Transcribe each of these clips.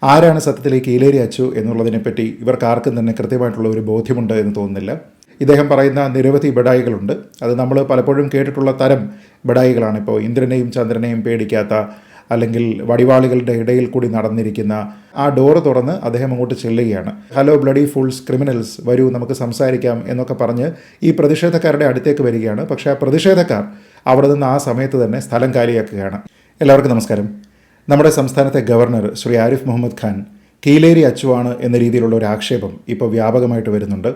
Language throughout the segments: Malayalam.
ആരാണ് സത്യത്തിൽ ഈ കീലേരി അച്ചു എന്നുള്ളതിനെപ്പറ്റി ഇവർക്ക് ആർക്കും തന്നെ കൃത്യമായിട്ടുള്ള ഒരു ബോധ്യമുണ്ട് എന്ന് തോന്നുന്നില്ല. ഇദ്ദേഹം പറയുന്ന നിരവധി ബഡായികളുണ്ട്. അത് നമ്മൾ പലപ്പോഴും കേട്ടിട്ടുള്ള തരം ബഡായികളാണ്. ഇപ്പോൾ ഇന്ദ്രനെയും ചന്ദ്രനെയും പേടിക്കാത്ത, അല്ലെങ്കിൽ വടിവാളുകളുടെ ഇടയിൽ കൂടി നടന്നിരിക്കുന്ന, ആ ഡോറ് തുറന്ന് അദ്ദേഹം അങ്ങോട്ട് ചെല്ലുകയാണ്. ഹലോ ബ്ലഡി ഫൂൾസ് ക്രിമിനൽസ്, വരൂ നമുക്ക് സംസാരിക്കാം എന്നൊക്കെ പറഞ്ഞ് ഈ പ്രതിഷേധക്കാരുടെ അടുത്തേക്ക് വരികയാണ്. പക്ഷേ ആ പ്രതിഷേധക്കാർ അവിടെ നിന്ന് ആ സമയത്ത് തന്നെ സ്ഥലം കാലിയാക്കുകയാണ്. എല്ലാവർക്കും നമസ്കാരം. നമ്മുടെ സംസ്ഥാനത്തെ ഗവർണർ ശ്രീ ആരിഫ് മുഹമ്മദ് ഖാൻ കീലേരി അച്ചുവാണ് എന്ന രീതിയിലുള്ള ഒരു ആക്ഷേപം ഇപ്പോൾ വ്യാപകമായിട്ട് വരുന്നുണ്ട്.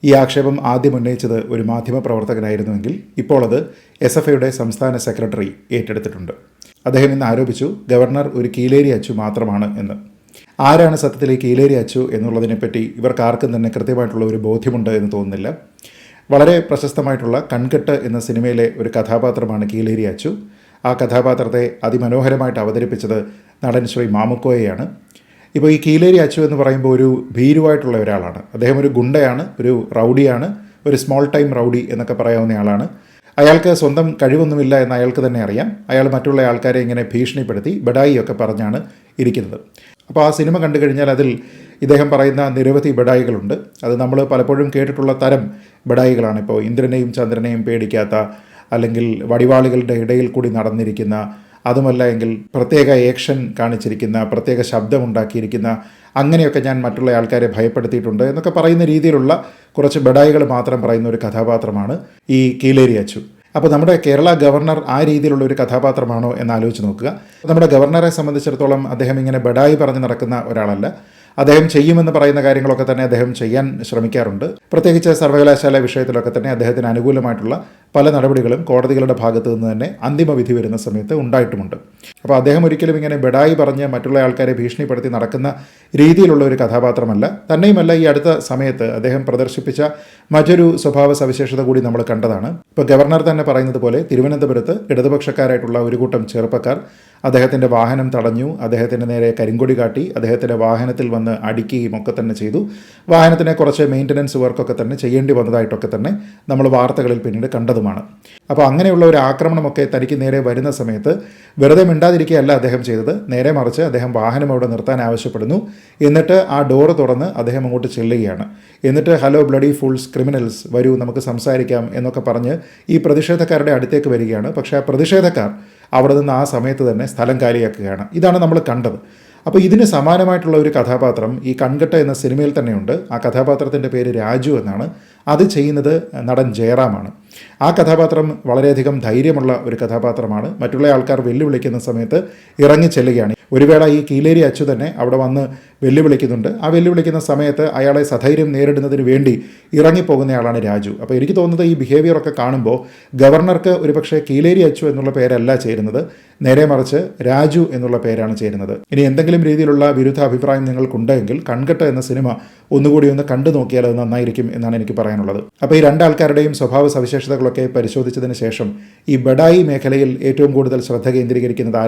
ഈ ആക്ഷേപം ആദ്യം ഉന്നയിച്ചത് ഒരു മാധ്യമപ്രവർത്തകനായിരുന്നുവെങ്കിൽ ഇപ്പോൾ അത് SFIയുടെ സംസ്ഥാന സെക്രട്ടറി ഏറ്റെടുത്തിട്ടുണ്ട്. അദ്ദേഹം ഇന്ന് ആരോപിച്ചു ഗവർണർ ഒരു കീലേരി അച്ചു മാത്രമാണ് എന്ന്. ആരാണ് സത്യത്തിൽ ഈ കീലേരി അച്ചു എന്നുള്ളതിനെപ്പറ്റി ഇവർക്ക് ആർക്കും തന്നെ കൃത്യമായിട്ടുള്ള ഒരു ബോധ്യമുണ്ട് എന്ന് തോന്നുന്നില്ല. വളരെ പ്രശസ്തമായിട്ടുള്ള കൺകെട്ട് എന്ന സിനിമയിലെ ഒരു കഥാപാത്രമാണ് കീലേരി അച്ചു. ആ കഥാപാത്രത്തെ അതിമനോഹരമായിട്ട് അവതരിപ്പിച്ചത് നടൻ ശ്രീ മാമുക്കോയെയാണ്. ഇപ്പോൾ ഈ കീലേരി അച്ചു എന്ന് പറയുമ്പോൾ ഒരു ഭീരുവായിട്ടുള്ള ഒരാളാണ്. അദ്ദേഹം ഒരു ഗുണ്ടയാണ്, ഒരു റൗഡിയാണ്, ഒരു സ്മോൾ ടൈം റൗഡി എന്നൊക്കെ പറയാവുന്നയാളാണ്. അയാൾക്ക് സ്വന്തം കഴിവൊന്നുമില്ല എന്ന് അയാൾക്ക് തന്നെ അറിയാം. അയാൾ മറ്റുള്ള ആൾക്കാരെ ഇങ്ങനെ ഭീഷണിപ്പെടുത്തി ബഡായി ഒക്കെ പറഞ്ഞാണ് ഇരിക്കുന്നത്. അപ്പോൾ ആ സിനിമ കണ്ടു കഴിഞ്ഞാൽ അതിൽ ഇദ്ദേഹം പറയുന്ന നിരവധി ബഡായികളുണ്ട്. അത് നമ്മൾ പലപ്പോഴും കേട്ടിട്ടുള്ള തരം ബഡായികളാണ്. ഇപ്പോൾ ഇന്ദ്രനെയും ചന്ദ്രനെയും പേടിക്കാത്ത, അല്ലെങ്കിൽ വടിവാളുകളുടെ ഇടയിൽ കൂടി നടന്നിരിക്കുന്ന, അതുമല്ല എങ്കിൽ പ്രത്യേക ആക്ഷൻ കാണിച്ചിരിക്കുന്ന, പ്രത്യേക ശബ്ദമുണ്ടാക്കിയിരിക്കുന്ന, അങ്ങനെയൊക്കെ ഞാൻ മറ്റുള്ള ആൾക്കാരെ ഭയപ്പെടുത്തിയിട്ടുണ്ട് എന്നൊക്കെ പറയുന്ന രീതിയിലുള്ള കുറച്ച് ബഡായികൾ മാത്രം പറയുന്ന ഒരു കഥാപാത്രമാണ് ഈ കീലേരി അച്ചു. അപ്പോൾ നമ്മുടെ കേരള ഗവർണർ ആ രീതിയിലുള്ള ഒരു കഥാപാത്രമാണോ എന്നാലോചിച്ച് നോക്കുക. നമ്മുടെ ഗവർണറെ സംബന്ധിച്ചിടത്തോളം അദ്ദേഹം ഇങ്ങനെ ബഡായി പറഞ്ഞ് നടക്കുന്ന ഒരാളല്ല. അദ്ദേഹം ചെയ്യുമെന്ന് പറയുന്ന കാര്യങ്ങളൊക്കെ തന്നെ അദ്ദേഹം ചെയ്യാൻ ശ്രമിക്കാറുണ്ട്. പ്രത്യേകിച്ച് സർവകലാശാല വിഷയത്തിലൊക്കെ തന്നെ അദ്ദേഹത്തിന് അനുകൂലമായിട്ടുള്ള പല നടപടികളും കോടതികളുടെ ഭാഗത്തു നിന്ന് തന്നെ അന്തിമ വിധി വരുന്ന സമയത്ത് ഉണ്ടായിട്ടുമുണ്ട്. അപ്പോൾ അദ്ദേഹം ഒരിക്കലും ഇങ്ങനെ ബഡായി പറഞ്ഞ് മറ്റുള്ള ആൾക്കാരെ ഭീഷണിപ്പെടുത്തി നടക്കുന്ന രീതിയിലുള്ള ഒരു കഥാപാത്രമല്ല. തന്നെയുമല്ല, ഈ അടുത്ത സമയത്ത് അദ്ദേഹം പ്രദർശിപ്പിച്ച മറ്റൊരു സ്വഭാവ സവിശേഷത കൂടി നമ്മൾ കണ്ടതാണ്. ഇപ്പോൾ ഗവർണർ തന്നെ പറയുന്നത് പോലെ തിരുവനന്തപുരത്ത് ഇടതുപക്ഷക്കാരായിട്ടുള്ള ഒരു കൂട്ടം ചെറുപ്പക്കാർ അദ്ദേഹത്തിൻ്റെ വാഹനം തടഞ്ഞു, അദ്ദേഹത്തിൻ്റെ നേരെ കരിങ്കൊടി കാട്ടി, അദ്ദേഹത്തിൻ്റെ വാഹനത്തിൽ വന്ന് അടിക്കുകയും ഒക്കെ തന്നെ ചെയ്തു. വാഹനത്തിനെ കുറച്ച് മെയിൻ്റനൻസ് വർക്കൊക്കെ തന്നെ ചെയ്യേണ്ടി വന്നതായിട്ടൊക്കെ തന്നെ നമ്മൾ വാർത്തകളിൽ പിന്നീട് കണ്ടതുമാണ്. അപ്പോൾ അങ്ങനെയുള്ള ഒരു ആക്രമണമൊക്കെ തനിക്ക് നേരെ വരുന്ന സമയത്ത് വെറുതെ മിണ്ടാതിരിക്കുകയല്ല അദ്ദേഹം ചെയ്തത്. നേരെ മറിച്ച് അദ്ദേഹം വാഹനം അവിടെ നിർത്താൻ ആവശ്യപ്പെടുന്നു. എന്നിട്ട് ആ ഡോറ് തുറന്ന് അദ്ദേഹം അങ്ങോട്ട് ചെല്ലുകയാണ്. എന്നിട്ട് ഹലോ ബ്ലഡി ഫൂൾസ് ക്രിമിനൽസ്, വരൂ നമുക്ക് സംസാരിക്കാം എന്നൊക്കെ പറഞ്ഞ് ഈ പ്രതിഷേധക്കാരുടെ അടുത്തേക്ക് വരികയാണ്. പക്ഷേ ആ പ്രതിഷേധക്കാർ അവിടെ നിന്ന് ആ സമയത്ത് തന്നെ സ്ഥലം കാലിയാക്കുകയാണ്. ഇതാണ് നമ്മൾ കണ്ടത്. അപ്പോൾ ഇതിന് സമാനമായിട്ടുള്ള ഒരു കഥാപാത്രം ഈ കൺകെട്ട് എന്ന സിനിമയിൽ തന്നെയുണ്ട്. ആ കഥാപാത്രത്തിൻ്റെ പേര് രാജു എന്നാണ്. അത് ചെയ്യുന്നത് നടൻ ജയറാമാണ്. ആ കഥാപാത്രം വളരെയധികം ധൈര്യമുള്ള ഒരു കഥാപാത്രമാണ്. മറ്റുള്ള ആൾക്കാർ വെല്ലുവിളിക്കുന്ന സമയത്ത് ഇറങ്ങി ചെല്ലുകയാണ്. ഒരു വേള ഈ കീലേരി അച്ചു തന്നെ അവിടെ വന്ന് വെല്ലുവിളിക്കുന്നുണ്ട്. ആ വെല്ലുവിളിക്കുന്ന സമയത്ത് അയാളെ സധൈര്യം നേരിടുന്നതിന് വേണ്ടി ഇറങ്ങിപ്പോകുന്നയാളാണ് രാജു. അപ്പോൾ എനിക്ക് തോന്നുന്നത് ഈ ബിഹേവിയറൊക്കെ കാണുമ്പോൾ ഗവർണർക്ക് ഒരുപക്ഷെ കീലേരി അച്ചു എന്നുള്ള പേരല്ല ചേരുന്നത്, നേരെ മറിച്ച് രാജു എന്നുള്ള പേരാണ് ചേരുന്നത്. ഇനി എന്തെങ്കിലും രീതിയിലുള്ള വിരുദ്ധ അഭിപ്രായം നിങ്ങൾക്കുണ്ടെങ്കിൽ കൺകെട്ട് എന്ന സിനിമ ഒന്നുകൂടി ഒന്ന് കണ്ടു നോക്കിയാൽ അത് നന്നായിരിക്കും എന്നാണ് എനിക്ക് പറയാനുള്ളത്. അപ്പോൾ ഈ രണ്ടാൾക്കാരുടെയും സ്വഭാവ സവിശേഷതകളൊക്കെ പരിശോധിച്ചതിന് ശേഷം ഈ ബഡായി മേഖലയിൽ ഏറ്റവും കൂടുതൽ ശ്രദ്ധ കേന്ദ്രീകരിക്കുന്നത്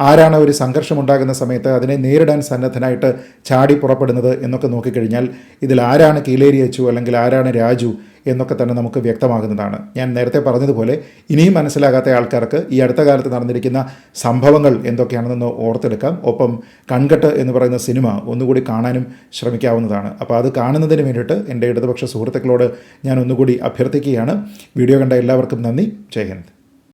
ആരാണ് ഒരു സംഘർഷമുണ്ടാകുന്ന സമയത്ത് അതിനെ നേരിടാൻ സന്നദ്ധനായിട്ട് ചാടി പുറപ്പെടുന്നത് എന്നൊക്കെ നോക്കിക്കഴിഞ്ഞാൽ ഇതിൽ ആരാണ് കീലേരി അച്ചു അല്ലെങ്കിൽ ആരാണ് രാജു എന്നൊക്കെ തന്നെ നമുക്ക് വ്യക്തമാകുന്നതാണ്. ഞാൻ നേരത്തെ പറഞ്ഞതുപോലെ ഇനിയും മനസ്സിലാകാത്ത ആൾക്കാർക്ക് ഈ അടുത്ത കാലത്ത് നടന്നിരിക്കുന്ന സംഭവങ്ങൾ എന്തൊക്കെയാണെന്ന് ഓർത്തെടുക്കാം. ഒപ്പം കൺകെട്ട് എന്ന് പറയുന്ന സിനിമ ഒന്നുകൂടി കാണാനും ശ്രമിക്കാവുന്നതാണ്. അപ്പോൾ അത് കാണുന്നതിന് വേണ്ടിയിട്ട് എൻ്റെ ഇടതുപക്ഷ സുഹൃത്തുക്കളോട് ഞാൻ ഒന്നുകൂടി അഭ്യർത്ഥിക്കുകയാണ്. വീഡിയോ കണ്ട എല്ലാവർക്കും നന്ദി. ജയ് ഹിന്ദ്.